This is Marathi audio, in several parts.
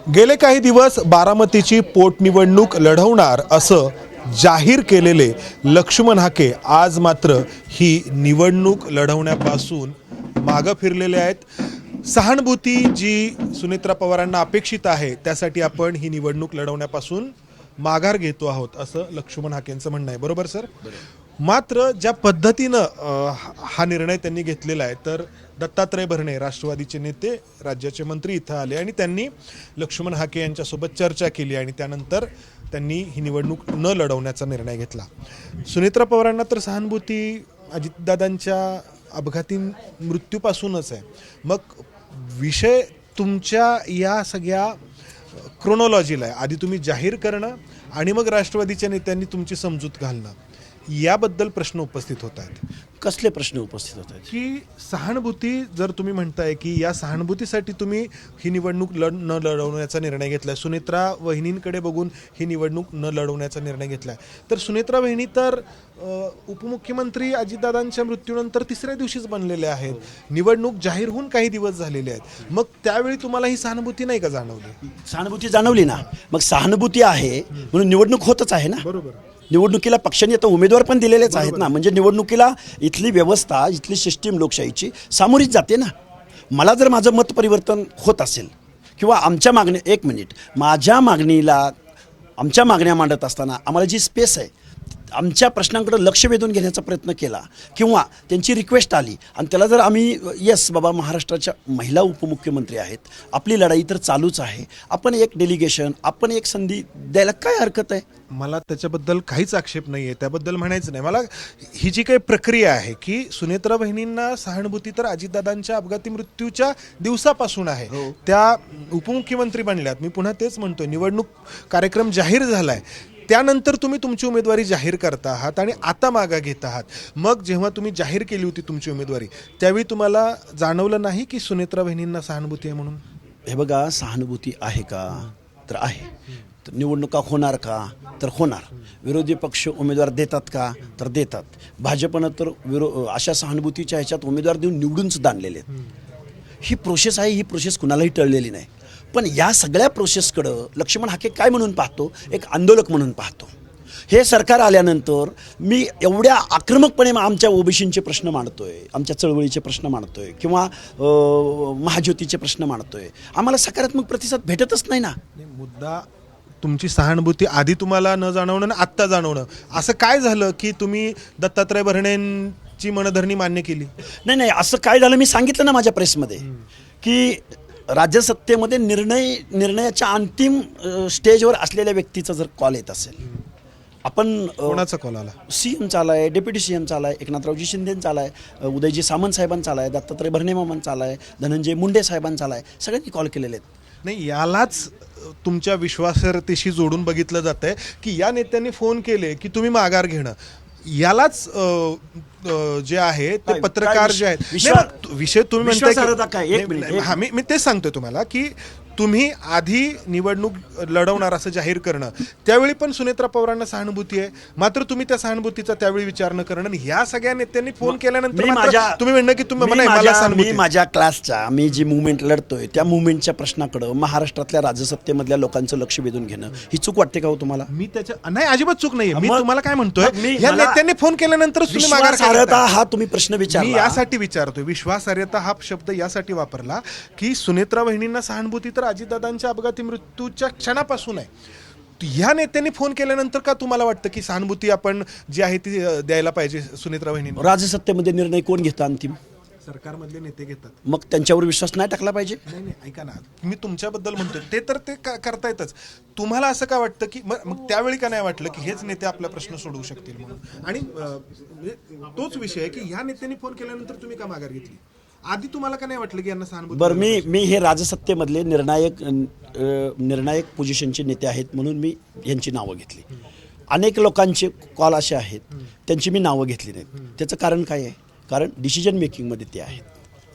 गेले काही दिवस बारामतीची पोटनिवडणूक लढवणार असं जाहीर केलेले लक्ष्मण हाके आज मात्र ही निवडणूक लढवण्यापासून मागं फिरलेले आहेत। सहानुभूती जी सुनेत्रा पवारांना अपेक्षित आहे त्यासाठी आपण ही निवडणूक लढवण्यापासून माघार घेतो आहोत असं लक्ष्मण हाकेंचं म्हणणं आहे। बरोबर सर? मात्र ज्या पद्धतीनं हा निर्णय त्यांनी घेतलेला आहे तर दत्तात्रय भरणे राष्ट्रवादीचे नेते राज्याचे मंत्री इथं आले आणि त्यांनी लक्ष्मण हाके यांच्यासोबत चर्चा केली आणि त्यानंतर त्यांनी ही निवडणूक न लढवण्याचा निर्णय घेतला। सुनेत्रा पवारांना तर सहानुभूती अजितदादांच्या अपघाती मृत्यूपासूनच आहे। मग विषय तुमच्या या सगळ्या क्रोनॉलॉजीला आहे। आधी तुम्ही जाहीर करणं आणि मग राष्ट्रवादीच्या नेत्यांनी तुमची समजूत घालणं याबद्दल प्रश्न उपस्थित होत आहेत। कसले प्रश्न उपस्थित होत आहेत की सहानुभूती जर तुम्ही म्हणताय की या सहानुभूतीसाठी तुम्ही ही निवडणूक न लढवण्याचा निर्णय घेतलाय, सुनेत्रा वहिनींकडे बघून ही निवडणूक न लढवण्याचा निर्णय घेतलाय, तर सुनेत्रा वहिनी तर उपमुख्यमंत्री अजितदादांच्या मृत्यूनंतर तिसऱ्या दिवशीच बनलेले आहेत। निवडणूक जाहीर होऊन काही दिवस झालेले आहेत। मग त्यावेळी तुम्हाला ही सहानुभूती नाही का जाणवली? सहानुभूती जाणवली ना। मग सहानुभूती आहे म्हणून निवडणूक होतच आहे ना। बरोबर। निवडणुकीला पक्षांनी आता उमेदवार पण दिलेलेच आहेत ना। म्हणजे निवडणुकीला इथली व्यवस्था, इथली सिस्टीम लोकशाहीची सामोरीच जाते ना। मला जर माझं मत परिवर्तन होत असेल किंवा आमच्या माझ्या मागण्या मांडत असताना आम्हाला जी स्पेस आहे, आमच्या प्रश्नांकडे लक्ष वेधून घेण्याचा प्रयत्न केला किंवा त्यांची रिक्वेस्ट आली आणि त्याला जर आम्ही येस बाबा महाराष्ट्राच्या महिला उपमुख्यमंत्री आहेत, आपली लढाई तर चालूच आहे, आपण एक डेलिगेशन, आपण एक संधी द्यायला काय हरकत आहे? मला त्याच्याबद्दल काहीच आक्षेप नाही आहे, त्याबद्दल म्हणायचं नाही। मला ही जी काही प्रक्रिया आहे की सुनेत्रा बहिणींना सहानुभूती तर अजितदादांच्या अपघाती मृत्यूच्या दिवसापासून आहे। त्या उपमुख्यमंत्री बनल्यात, मी पुन्हा तेच म्हणतोय, निवडणूक कार्यक्रम जाहीर झालाय, त्यानंतर तुम्ही तुमची उमेदवारी जाहीर करता आहात आणि आता मागा घेत आहात। मग जेव्हा तुम्ही जाहीर केली होती तुमची उमेदवारी त्यावेळी तुम्हाला जाणवलं नाही की सुनेत्रा बहिणींना सहानुभूती आहे म्हणून? हे बघा, सहानुभूती आहे का तर आहे, तर निवडणुका होणार का तर होणार, विरोधी पक्ष उमेदवार देतात का तर देतात, भाजपनं तर अशा सहानुभूतीच्या ह्याच्यात उमेदवार देऊन निवडून सुद्धा आणलेले आहेत। ही प्रोसेस आहे, ही प्रोसेस कुणालाही टळलेली नाही। पण या सगळ्या प्रोसेसकडं लक्ष्मण हाके काय म्हणून पाहतो? एक आंदोलक म्हणून पाहतो। हे सरकार आल्यानंतर मी एवढ्या आक्रमकपणे आमच्या ओबीसींचे प्रश्न मांडतोय, आमच्या चळवळीचे प्रश्न मांडतोय किंवा महाज्योतीचे प्रश्न मांडतोय, आम्हाला सकारात्मक प्रतिसाद भेटतच नाही ना। मुद्दा तुमची सहानुभूती आधी तुम्हाला न जाणवणं आणि आत्ता जाणवणं, असं काय झालं की तुम्ही दत्तात्रय भरणेंची मनधरणी मान्य केली? नाही, असं काय झालं मी सांगितलं ना माझ्या प्रेसमध्ये की राज्यसत्तेमध्ये निर्णयाच्या अंतिम स्टेजवर असलेल्या व्यक्तीचा जर कॉल येत असेल, आपण कोणाचा कॉल आला? सीएमचा आलाय, डेप्युटी सीएमचा आलाय, एकनाथरावजी शिंदेंचा आलाय, उदयजी सामंत साहेबांचा आलाय, दत्तात्रय भरणे मामांचा आलाय, धनंजय मुंडे साहेबांचा आलाय, सगळ्यांनी कॉल केलेले आहेत। नाही, यालाच तुमच्या विश्वासार्हतेशी जोडून बघितलं जात आहे की या नेत्यांनी फोन केले की तुम्ही माघार घेणं, यालाच जे आहे ते पत्रकार जे आहेत विषय तुम्ही म्हणताय, मी तेच सांगतोय तुम्हाला की तुम्ही आधी निवडणूक लढवणार असं जाहीर करणं, त्यावेळी पण सुनेत्रा पवारांना सहानुभूती आहे, मात्र तुम्ही त्या सहानुभूतीचा त्यावेळी विचार न करणं, ह्या सगळ्या नेत्यांनी फोन केल्यानंतर तुम्ही म्हणणं की मी माझ्या क्लासच्या मी जी मुवमेंट लढतोय त्या मुवमेंटच्या प्रश्नाकडे महाराष्ट्रातल्या राजसत्तेमधल्या लोकांचं लक्ष वेधून घेणं ही चूक वाटते का हो तुम्हाला? मी त्याच्या नाही, अजिबात चूक नाहीये। मी तुम्हाला काय म्हणतोय, या नेत्यांनी फोन केल्यानंतर विश्वासार्हता हा तुम्ही प्रश्न विचारला, मी यासाठी विचारतोय। विश्वासार्हता हा शब्द यासाठी वापरला की सुनेत्रा वहिनींना सहानुभूती तर अजितदादांच्या अपघाती मृत्यूच्या क्षणापासून आहे। ह्या नेत्यांनी फोन केल्यानंतर का तुम्हाला वाटतं की सहानुभूती आपण जी आहे ती द्यायला पाहिजे सुनेत्रा वहिनींना? राजसत्तेमध्ये निर्णय कोण घेतं? अंतिम सरकारमधले नेते घेतात। मग त्यांच्यावर विश्वास नाही टाकला पाहिजे? नाही, ऐका ना, मी तुमच्याबद्दल म्हणतोय, ते तर ते करतायतच। तुम्हाला असं का वाटतं की मग त्यावेळी का नाही वाटलं की हेच नेते आपला प्रश्न सोडवू शकतील म्हणून? आणि तोच विषय आहे की ह्या नेत्यांनी फोन केल्यानंतर तुम्ही का माघार घेतली? आधी तुम्हाला का नाही वाटलं की यांना सहानुभूती? बरं, मी हे राजसत्तेमधले निर्णायक पोझिशनचे नेते आहेत म्हणून मी यांची नावं घेतली। अनेक लोकांचे कॉल असे आहेत त्यांची मी नावं घेतली नाहीत। त्याचं कारण काय आहे? कारण डिसिजन मेकिंगमध्ये ते आहेत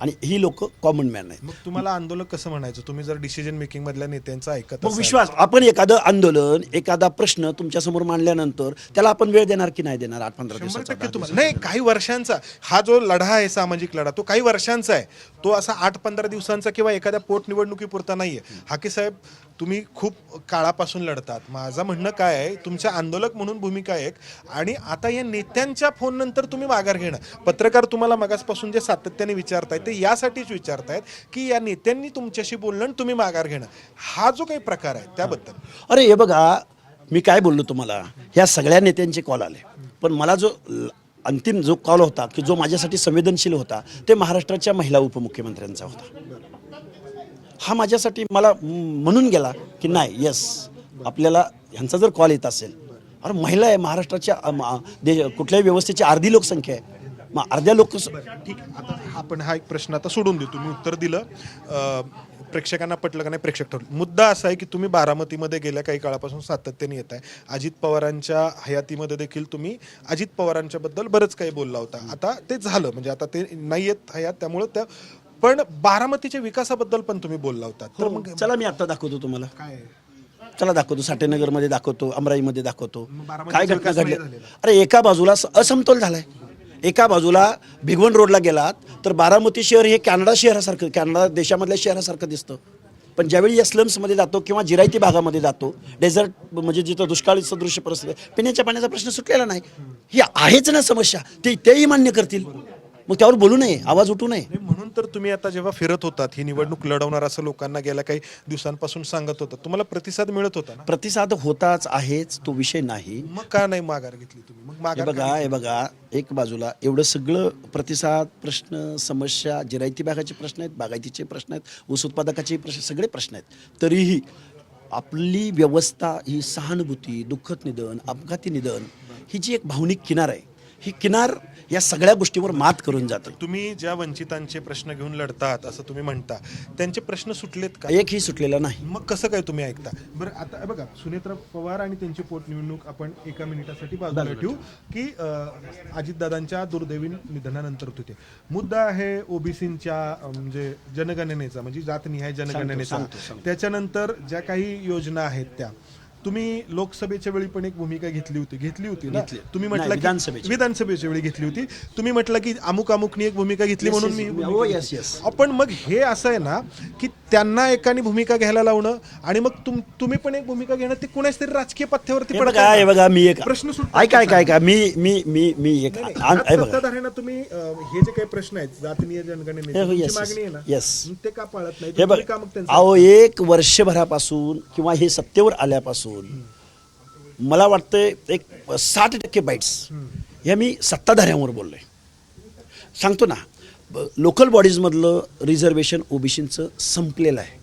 आणि ही लोक कॉमन मॅन आहेत। मग तुम्हाला आंदोलक कसं म्हणायचं तुम्ही जर डिसिजन मेकिंग मधल्या नेत्यांचा ऐकत मग विश्वास, आपण एखादं आंदोलन, एखादा प्रश्न तुमच्या समोर मांडल्यानंतर त्याला आपण वेळ देणार की नाही देणार? 8-15 दिवसाचा तुम्हाला नाही, काही वर्षांचा हा जो लढा आहे, सामाजिक लढा, तो काही वर्षांचा आहे। तो असा 8-15 दिवसांचा किंवा एखाद्या पोटनिवडणुकीपुरता नाहीये। हाके साहेब तुम्ही खूप काळापासून लढतात. माझं म्हणणं काय आहे, तुमच्या आंदोलक म्हणून भूमिका एक, आणि आता या नेत्यांच्या फोन नंतर तुम्ही माघार घेणं. पत्रकार तुम्हाला मगासपासून जे सातत्याने विचारतायत ते यासाठीच विचारतायत की या नेत्यांनी तुमच्याशी बोलणं आणि तुम्ही माघार घेणं, हा जो काही प्रकार आहे त्याबद्दल. अरे हे बघा, मी काय बोललो तुम्हाला, ह्या सगळ्या नेत्यांचे कॉल आले, पण मला जो अंतिम जो कॉल होता की जो माझ्यासाठी संवेदनशील होता ते महाराष्ट्राच्या महिला उपमुख्यमंत्र्यांचा होता. हा माझ्यासाठी मला म्हणून गेला की नाही, येस, आपल्याला ह्यांचा जर कॉल येत असेल, अरे महिला आहे, महाराष्ट्राच्या कुठल्याही व्यवस्थेची अर्धी लोकसंख्या आहे, मग अर्ध्या ठीक आहे. आता आपण हा एक प्रश्न आता सोडून देऊ, तुम्ही उत्तर दिलं, प्रेक्षकांना पटलं का नाही प्रेक्षक ठरलं. मुद्दा असा आहे की तुम्ही बारामतीमध्ये गेल्या काही काळापासून सातत्याने येत आहे. अजित पवारांच्या हयातीमध्ये देखील तुम्ही अजित पवारांच्या बद्दल बरंच काही बोलला होता. आता ते झालं, म्हणजे आता ते नाही येत हयात, त्यामुळं त्या, पण बारामतीच्या विकासाबद्दल पण तुम्ही बोलला होता. तर मग चला मी आता दाखवतो तुम्हाला, काय आहे? चला दाखवतो, साठेनगरमध्ये दाखवतो, अमराईमध्ये दाखवतो, बारामतीचा काय घटना विकास नाही घडल्या. झालेला. अरे एका बाजूला असमतोल झालाय, एका बाजूला भिगवण रोडला गेलात तर बारामती शहर हे कॅनडा शहरासारखं, कॅनडा देशामधल्या शहरासारखं दिसतं. पण ज्यावेळी या स्लम्समध्ये जातो किंवा जिरायती भागामध्ये जातो, डेझर्ट म्हणजे जिथं दुष्काळी सदृश्य परिस्थिती, पिण्याच्या पाण्याचा प्रश्न सुटलेला नाही. ही आहेच ना समस्या, तेही मान्य करतील, मग त्यावर बोलू नये, आवाज उठू नये. म्हणून तर तुम्ही आता जेव्हा फिरत होतात, ही निवडणूक लढवणार असं लोकांना गेल्या काही दिवसांपासून सांगत होता, तुम्हाला प्रतिसाद मिळत होता ना? प्रतिसाद होताच आहेच, तो विषय नाही. मग का नाही माघार घेतली तुम्ही? मग माघार हे बघा, एक बाजूला एवढं सगळं प्रतिसाद, प्रश्न, समस्या, जिरायती भागाचे प्रश्न आहेत, बागायतीचे प्रश्न आहेत, ऊस उत्पादकाचे प्रश्न, सगळे प्रश्न आहेत, तरीही आपली व्यवस्था ही सहानुभूती, दुःखद निधन, अपघाती निधन, ही जी एक भावनिक किनार आहे, ही किनार या सगळ्या गोष्टीवर मात करून जाते. तुम्ही ज्या वंचितांचे प्रश्न घेऊन लढतात असं तुम्ही म्हणता, त्यांचे प्रश्न सुटलेत का? एकही सुटलेला नाही. मग कसं काय तुम्ही ऐकता? बरं, आता बघा, सुनेत्रा पवार आणि त्यांची पोटनिवडणूक आपण एका मिनिटासाठी बाजूला ठेवू की अजितदादांच्या दुर्दैवी निधनानंतर होते. मुद्दा आहे ओबीसींच्या म्हणजे जनगणनेचा, म्हणजे जातनिहाय जनगणनेचा. त्याच्यानंतर ज्या काही योजना आहेत त्या तुम्ही लोकसभेच्या वेळी पण एक भूमिका घेतली होती ना? तुम्ही म्हटलं की विधानसभेच्या वेळी घेतली होती, तुम्ही म्हटलं की अमुक अमुकनी एक भूमिका घेतली म्हणून मी. आपण मग हे असं आहे ना की त्यांना एकाने भूमिका घ्यायला लावणं आणि मग तुम्ही पण एक भूमिका घेणं, ते कुणाच तरी राजकीय पथ्यावरती बघा, मी एक प्रश्न काय मी एक सत्ताधाऱ्यांना तुम्ही हे जे काही प्रश्न आहेत जातीय जनगणनेची मागणी आहे ना, ते का पाळत नाही? हे बघा, एक वर्षभरापासून किंवा हे सत्तेवर आल्यापासून मला वाटतं एक 60% बाईट्स ह्या मी सत्ताधाऱ्यांवर बोललोय. सांगतो ना, लोकल बॉडीजमधलं रिझर्वेशन ओबीसीचं संपलेलं आहे.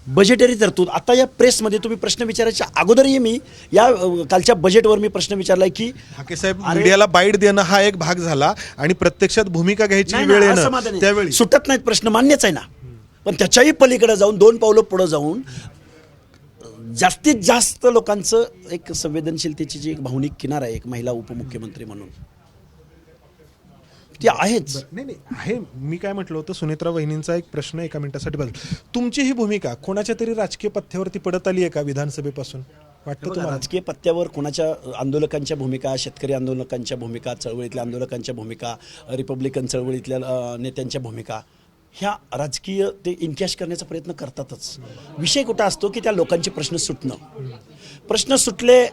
बजेटरी तरतूद, आता या प्रेसमध्ये तुम्ही प्रश्न विचारायच्या अगोदरही मी या कालच्या बजेटवर मी प्रश्न विचारलाय की हाके साहेब, मीडियाला बाईट देणं हा एक भाग झाला आणि प्रत्यक्षात भूमिका घ्यायची वेळ येणं, त्यावेळी सुटत नाहीत प्रश्न, मान्यच आहे ना. पण त्याच्याही पलीकडे जाऊन 2 पावलं पुढे जाऊन जास्तीत जास्त लोकांचं एक संवेदनशीलतेची जी एक भावनिक किनार आहे, एक महिला उपमुख्यमंत्री म्हणून ती आहेच. नाही आहे. मी काय म्हटलं होतं, सुनेत्रा वहिनींचा एक प्रश्न एका मिनिटासाठी बघ, तुमची ही भूमिका कोणाच्या तरी राजकीय पथ्यावरती पडत आली आहे का विधानसभेपासून? वाटतं तुम्हाला राजकीय पथ्यावर कोणाच्या आंदोलकांच्या भूमिका, शेतकरी आंदोलकांच्या भूमिका, चळवळीतल्या आंदोलकांच्या भूमिका, रिपब्लिकन चळवळीतल्या नेत्यांच्या भूमिका, ह्या राजकीय ते इनकॅश करण्याचा प्रयत्न करतातच. विषय कुठं असतो की त्या लोकांचे प्रश्न सुटणं. प्रश्न सुटले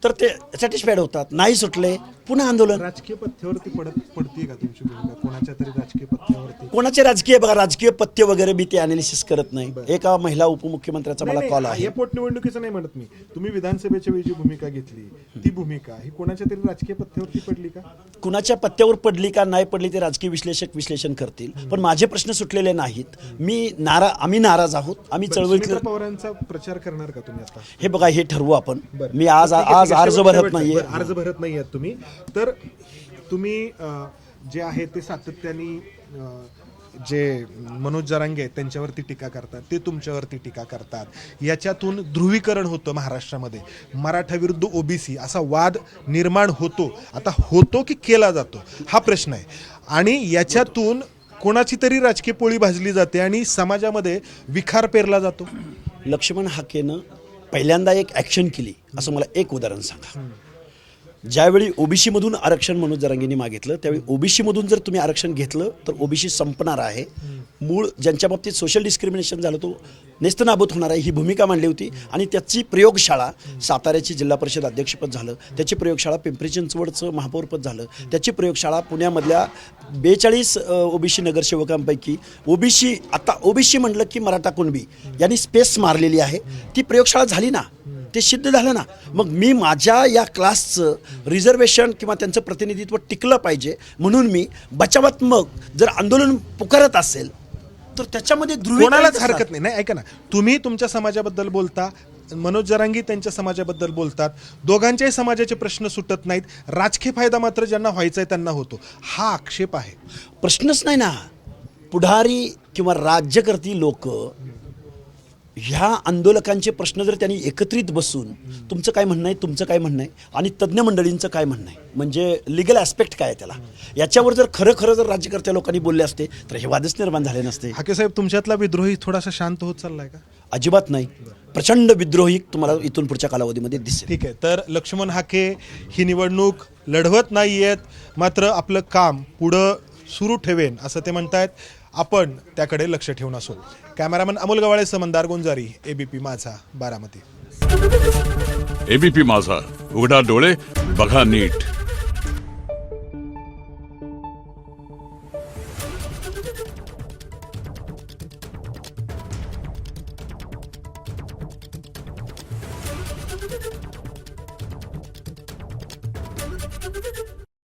तर ते सॅटिस्फाईड होतात, नाही सुटले पुन्हा आंदोलन. राजकीय पथ्यावरती पडते का तुमची भूमिका कोणाच्या तरी राजकीय पथ्यावरती? कोणाचे राजकीय, बघा, राजकीय पथ्य वगैरे मी ते अनालिसिस करत नाही. एका महिला उपमुख्यमंत्र्याचा मला कॉल आहे. या पोटनिवडणुकीचं नाही म्हणत मी, तुम्ही विधानसभेच्या वेळी जी भूमिका घेतली ती भूमिका ही कोणाच्या तरी राजकीय पथ्यावरती पडली का? कुणाच्या पथ्यावर पडली का नाही पडली ते राजकीय विश्लेषक विश्लेषण करतील, पण माझे प्रश्न सुटलेले नाहीत. आम्ही नाराज आहोत. आम्ही चळवळीतल्या पवारांचा प्रचार करणार का तुम्ही आता? हे बघा, हे ठरवू आपण. मी आज अर्ज भरत नाहीये. अर्ज भरत नाही आहात तुम्ही, तर तुम्ही जे आहे ते सातत्याने जे मनोज जरांगे आहेत त्यांच्यावरती टीका करतात, ते तुमच्यावरती टीका करतात. याच्यातून ध्रुवीकरण होतं महाराष्ट्रामध्ये, मराठा विरुद्ध ओबीसी असा वाद निर्माण होतो. आता होतो की केला जातो हा प्रश्न आहे, आणि याच्यातून कोणाची तरी राजकीय पोळी भाजली जाते आणि समाजामध्ये विखार पेरला जातो. लक्ष्मण हाकेनं पहिल्यांदा एक ॲक्शन केली असं मला एक उदाहरण सांगा. ज्यावेळी ओबीसी मधून आरक्षण मनोज जरांगेंनी मागितलं त्यावेळी ओबीसी मधून जर तुम्ही आरक्षण घेतलं तर ओबीसी संपणार आहे, मूळ ज्यांच्या बाबतीत सोशल डिस्क्रिमिनेशन झालं तो नेस्तनाबूत होणार आहे ही भूमिका मांडली होती. आणि त्याची प्रयोगशाळा साताऱ्याची जिल्हा परिषद अध्यक्षपद झालं, त्याची प्रयोगशाळा पिंपरी चिंचवडचं महापौरपद झालं, त्याची प्रयोगशाळा पुण्यामधल्या 42 ओबीसी नगरसेवकांपैकी ओबीसी, आता ओबीसी म्हटलं की मराठा कुणबी यांनी स्पेस मारलेली आहे, ती प्रयोगशाळा झाली ना, ते सिद्ध झालं ना. मग मी माझ्या या क्लासचं रिझर्वेशन किंवा त्यांचं प्रतिनिधित्व टिकलं पाहिजे म्हणून मी बचावात्मक जर आंदोलन पुकारत असेल तर त्याच्यामध्ये कोणालाच हरकत नाही. नाही, ऐका ना, तुम्ही तुमच्या समाजाबद्दल बोलता, मनोज जरांगे त्यांच्या समाजाबद्दल बोलतात, दोघांच्याही समाजाचे प्रश्न सुटत नाहीत, राजकीय फायदा मात्र ज्यांना व्हायचा आहे त्यांना होतो, हा आक्षेप आहे. प्रश्नच नाही ना. पुढारी किंवा राज्यकर्ती लोक ह्या आंदोलकांचे प्रश्न जर त्यांनी एकत्रित बसून तुमचं काय म्हणणं आहे, तुमचं काय म्हणणं आहे आणि तज्ज्ञ मंडळींचं काय म्हणणं आहे, म्हणजे लिगल ॲस्पेक्ट काय आहे त्याला, याच्यावर जर खरं जर राज्यकर्त्या लोकांनी बोलले असते तर हे वादच निर्माण झाले नसते. हाके साहेब, तुमच्यातला विद्रोही थोडासा शांत होत चाललाय का? अजिबात नाही. प्रचंड विद्रोही तुम्हाला इथून पुढच्या कालावधीमध्ये दिसेल. ठीक आहे. तर लक्ष्मण हाके ही निवडणूक लढवत नाही आहेत, मात्र आपलं काम पुढं सुरू ठेवेन असं ते म्हणतायत. आपण त्याकडे लक्ष ठेवून असू. कॅमेरामन अमोल गवाळेसह मंदार गोंजारी, एबीपी माझा, बारामती. एबीपी माझा, उघडा डोळे बघा नीट.